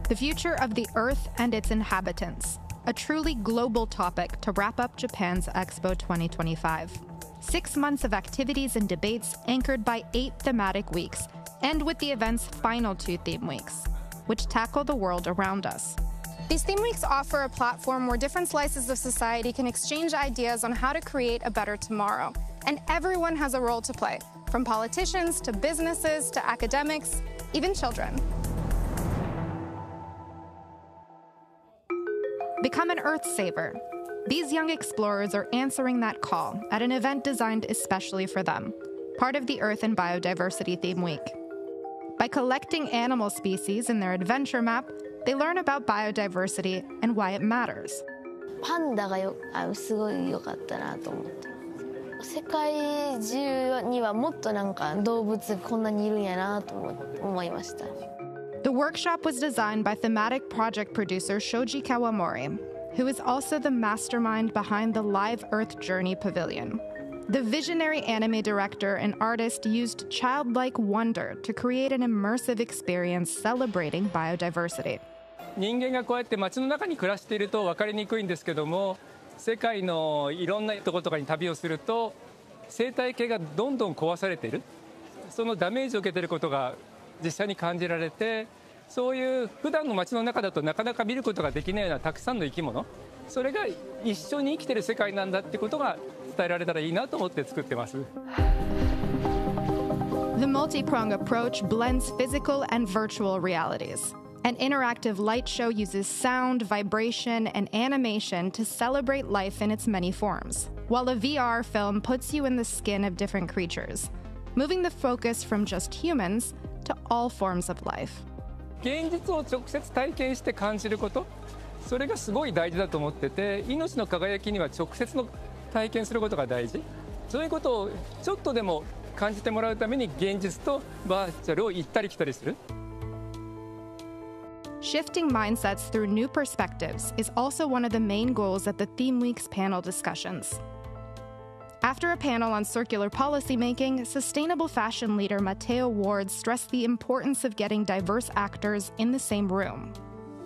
The future of the Earth and its inhabitants, a truly global topic to wrap up Japan's Expo 2025. 6 months of activities and debates anchored by 8 thematic weeks, and with the event's final 2 theme weeks, which tackle the world around us. These theme weeks offer a platform where different slices of society can exchange ideas on how to create a better tomorrow. And everyone has a role to play, from politicians to businesses to academics, even children. Become an Earth Saver. These young explorers are answering that call at an event designed especially for them, part of the Earth and Biodiversity Theme Week. By collecting animal species in their adventure map, they learn about biodiversity and why it matters. パンダがすごい良かったなと思って。世界中にはもっと動物こんなにいるんやなと思いました。The workshop was designed by thematic project producer Shoji Kawamori, who is also the mastermind behind the Live Earth Journey Pavilion. The visionary anime director and artist used childlike wonder to create an immersive experience celebrating biodiversity. 人間がこうやって街の中に暮らしていると分かりにくいんですけども、世界のいろんなところとかに旅をすると生態系がどんどん壊されている、そのダメージを受けていることが実際に感じられて、そういう普段の街の中だとなかなか見ることができないようなたくさんの生き物、それが一緒に生きている世界なんだってことが伝えられたらいいなと思って作ってます。The multi-pronged approach blends physical and virtual realities. An interactive light show uses sound, vibration, and animation to celebrate life in its many forms, while a VR film puts you in the skin of different creatures, moving the focus from just humans to all forms of life. 現実を直接体験して感じること、それがすごい大事だと思ってて、命の輝きには直接の体験することが大事。そういうことをちょっとでも感じてもらうために現実とバーチャルを行ったり来たりする。Shifting mindsets through new perspectives is also one of the main goals at the Theme Week's panel discussions. After a panel on circular policymaking, sustainable fashion leader Matteo Ward stressed the importance of getting diverse actors in the same room.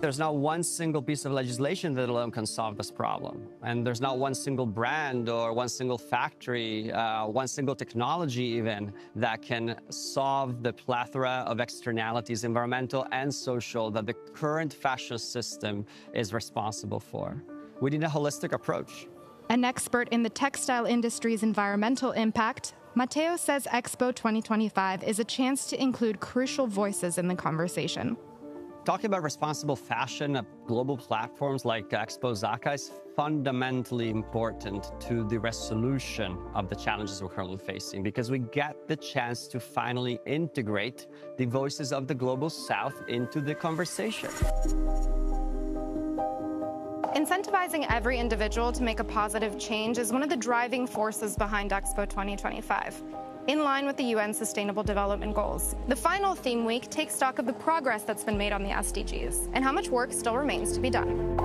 There's not one single piece of legislation that alone can solve this problem. And there's not one single brand or one single factory, one single technology even, that can solve the plethora of externalities, environmental and social, that the current fashion system is responsible for. We need a holistic approach. An expert in the textile industry's environmental impact, Matteo says Expo 2025 is a chance to include crucial voices in the conversation. Talking about responsible fashion at global platforms like Expo Osaka is fundamentally important to the resolution of the challenges we're currently facing, because we get the chance to finally integrate the voices of the global south into the conversation. Incentivizing every individual to make a positive change is one of the driving forces behind Expo 2025. In line with the UN Sustainable Development Goals, the final theme week takes stock of the progress that's been made on the SDGs and how much work still remains to be done.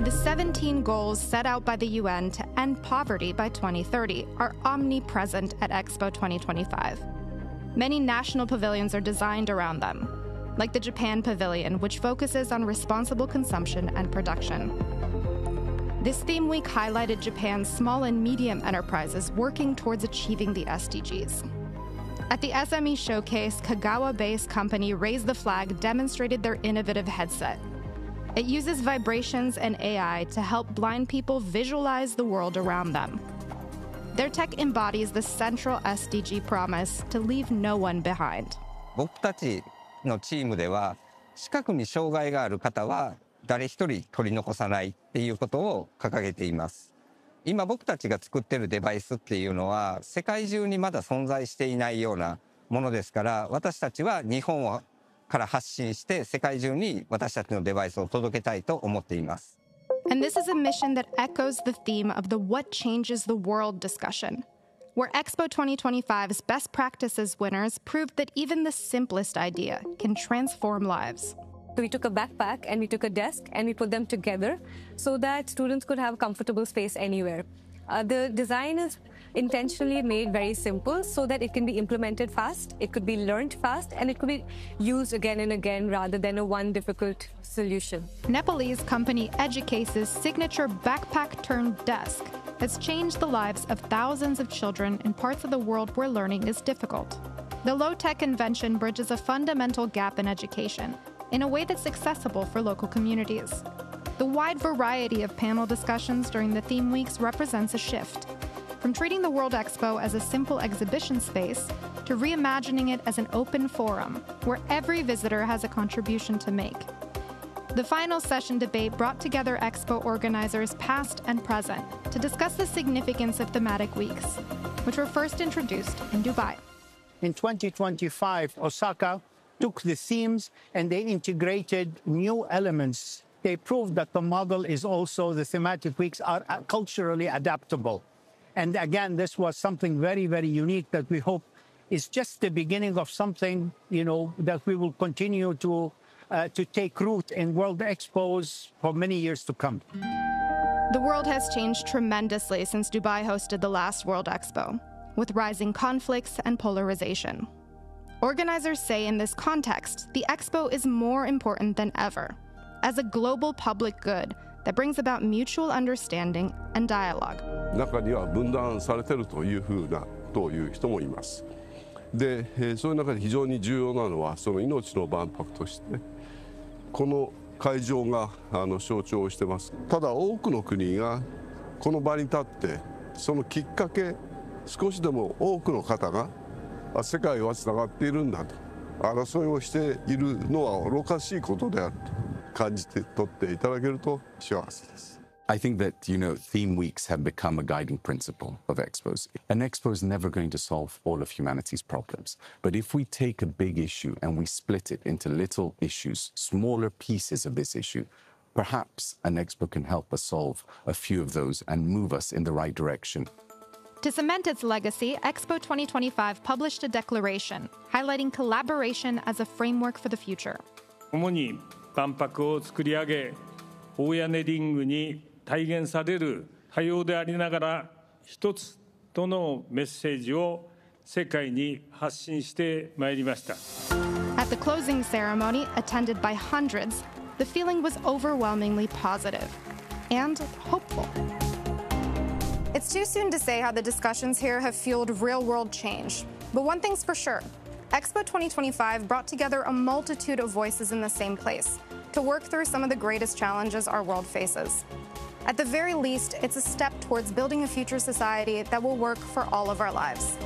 The 17 goals set out by the UN to end poverty by 2030 are omnipresent at Expo 2025. Many national pavilions are designed around them, like the Japan Pavilion, which focuses on responsible consumption and production. This theme week highlighted Japan's small and medium enterprises working towards achieving the SDGs. At the SME showcase, Kagawa-based company Raise the Flag demonstrated their innovative headset. It uses vibrations and AI to help blind people visualize the world around them. Their tech embodies the central SDG promise to leave no one behind. 僕たちのチームでは、視覚に障害がある方は誰一人取り残さないっていうことを掲げています。今僕たちが作っているデバイスっていうのは世界中にまだ存在していないようなものですから、私たちは日本から発信して世界中に私たちのデバイスを届けたいと思っています。And this is a mission that echoes the theme of the What Changes the World discussion, where Expo 2025's Best Practices winners proved that even the simplest idea can transform lives. So we took a backpack and we took a desk and we put them together so that students could have a comfortable space anywhere. The design is intentionally made very simple so that it can be implemented fast, it could be learned fast, and it could be used again and again rather than a one difficult solution. Nepalese company Educase's signature backpack-turned-desk has changed the lives of thousands of children in parts of the world where learning is difficult. The low-tech invention bridges a fundamental gap in education in a way that's accessible for local communities. The wide variety of panel discussions during the theme weeks represents a shift, from treating the World Expo as a simple exhibition space to reimagining it as an open forum where every visitor has a contribution to make. The final session debate brought together Expo organizers past and present to discuss the significance of thematic weeks, which were first introduced in Dubai. In 2025, Osaka took the themes and they integrated new elements. They proved that the model is also the thematic weeks are culturally adaptable. And again, this was something very, very unique that we hope is just the beginning of something, that we will continue to take root in World Expos for many years to come. The world has changed tremendously since Dubai hosted the last World Expo, with rising conflicts and polarization. Organizers say in this context, the Expo is more important than ever, as a global public good that brings about mutual understanding and dialogue. 中には分断されているという人もいます。で、そういう中で非常に重要なのはその命の万博としてこの会場が象徴してます。ただ多くの国がこの場に立ってそのきっかけ少しでも多くの方が世界はつながっているんだと争いをしているのは愚かしいことであると感じて取っていただけると幸せです。I think that, theme weeks have become a guiding principle of expos. An expo is never going to solve all of humanity's problems. But if we take a big issue and we split it into little issues, smaller pieces of this issue, perhaps an expo can help us solve a few of those and move us in the right direction. To cement its legacy, Expo 2025 published a declaration highlighting collaboration as a framework for the future. 主に万博を作り上げ、大屋根リングに体現される多様でありながら一つとのメッセージを世界に発信してまいりました。At the closing ceremony, attended by hundreds, the feeling was overwhelmingly positive and hopeful. It's too soon to say how the discussions here have fueled real-world change. But one thing's for sure, Expo 2025 brought together a multitude of voices in the same place to work through some of the greatest challenges our world faces. At the very least, it's a step towards building a future society that will work for all of our lives.